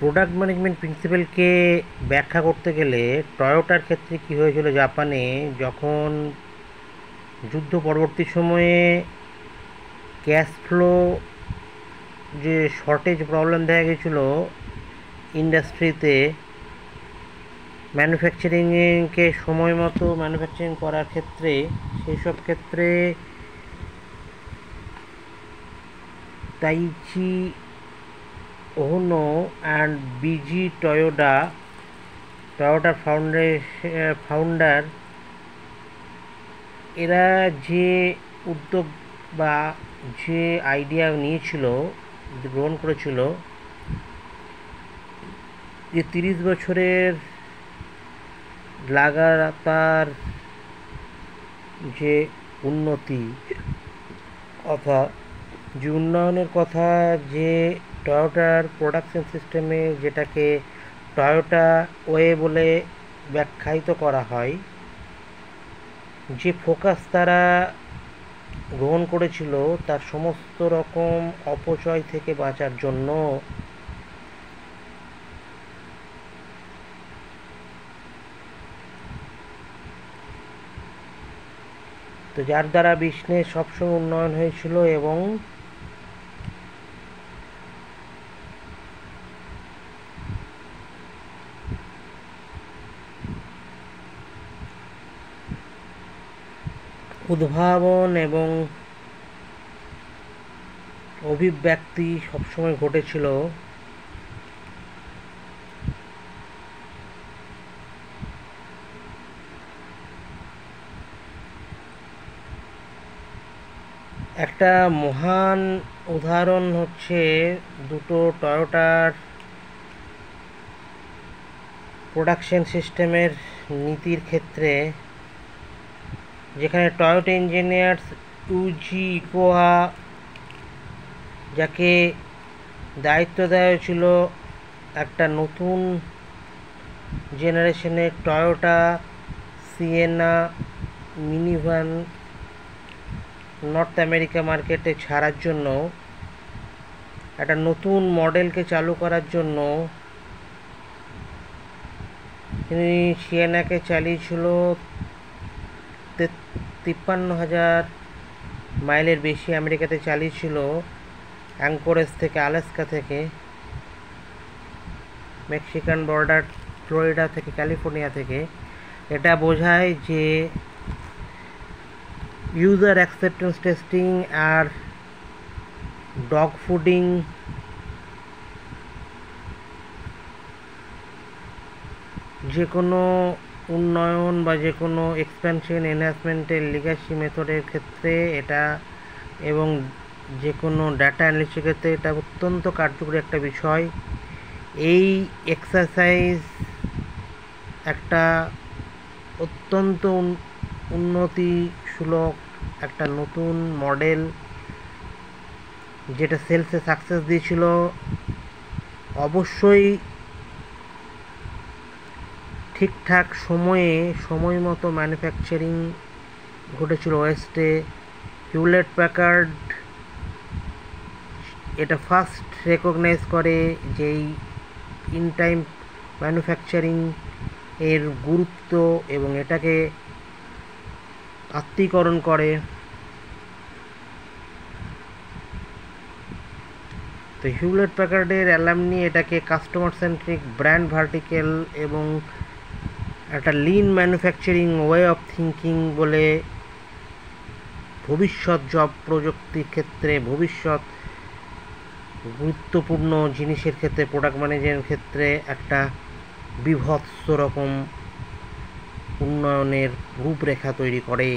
Product management প্রিন্সিপালকে ব্যাখ্যা করতে গেলে টয়োটার ক্ষেত্রে কী হয়েছিল, জাপানে যখন যুদ্ধ পরবর্তী সময়ে ক্যাশ ফ্লো যে শর্টেজ প্রবলেম দেখা গেছিলো ইন্ডাস্ট্রিতে, ম্যানুফ্যাকচারিংকে সময় মতো ম্যানুফ্যাকচারিং করার ক্ষেত্রে, সেই সব ক্ষেত্রে তাইচি ওহনো অ্যান্ড বিজি টয়োটার ফাউন্ডার এরা যে উদ্যোগ বা যে আইডিয়া নিয়েছিল, গ্রহণ করেছিল, যে 30 বছরের লাগাতার যে উন্নতি কথা, যে উন্নয়নের কথা, যে টয়োটার প্রোডাকশন সিস্টেমে যেটাকে টয়োটা ওয়ে বলে ব্যাখ্যায়িত করা হয়, যে ফোকাস তারা গ্রহণ করেছিল তার সমস্ত রকম অপচয় থেকে বাঁচার জন্য, তো যার দ্বারা বিজনেস সবসময় উন্নয়ন হয়েছিল এবং উদ্ভাবন এবং অভিব্যক্তি সবসময় ঘটেছিল। একটা মহান উদাহরণ হচ্ছে দুটো টয়োটার প্রোডাকশন সিস্টেমের নীতির ক্ষেত্রে, যেখানে টয়োটা ইঞ্জিনিয়ার্স ইউজি ইকোয়া, যাকে দায়িত্ব দেওয়া হয়েছিল একটা নতুন জেনারেশনের Toyota Siena minivan north America মার্কেটে ছাড়ার জন্য, একটা নতুন মডেলকে চালু করার জন্য তিনি সিয়েনাকে চালিয়েছিল 53,000 মাইলের বেশি আমেরিকাতে চালিয়েছিল, অ্যাঙ্করেজ থেকে, আলাস্কা থেকে, মেক্সিকান বর্ডার, ফ্লোরিডা থেকে, ক্যালিফোর্নিয়া থেকে। এটা বোঝায় যে ইউজার অ্যাকসেপ্টেন্স টেস্টিং আর ডগ ফুডিং যে কোনো উন্নয়ন বা যে কোনো এক্সপ্যানশন এনহ্যান্সমেন্টের লিগাসি মেথডের ক্ষেত্রে এটা, এবং যে কোনো ডাটা অ্যানালিসিসের ক্ষেত্রে এটা অত্যন্ত কার্যকরী একটা বিষয়। এই এক্সারসাইজ একটা অত্যন্ত উন্নতিসূলক একটা নতুন মডেল, যেটা সেলসে সাকসেস দিয়েছিল। অবশ্যই ঠিকঠাক সময় মতো ম্যানুফ্যাকচারিং ঘটেছিল ওয়েস্টে। হিউলেট প্যাকার্ড এটা ফার্স্ট রেকগনাইজ করে যে ইন টাইম ম্যানুফ্যাকচারিং এর গুরুত্ব এবং এটাকে আত্মীকরণ করে। তো হিউলেট প্যাকার্ডের অ্যালামনি এটাকে কাস্টমার সেন্ট্রিক, ব্র্যান্ড ভার্টিক্যাল এবং একটা lean manufacturing way of thinking বলে ভবিষ্যৎ জব প্রযুক্তির ক্ষেত্রে, ভবিষ্যৎ গুরুত্বপূর্ণ জিনিসের ক্ষেত্রে, প্রোডাক্ট ম্যানেজমেন্টের ক্ষেত্রে একটা বীভৎস রকম উন্নয়নের রূপরেখা তৈরি করে।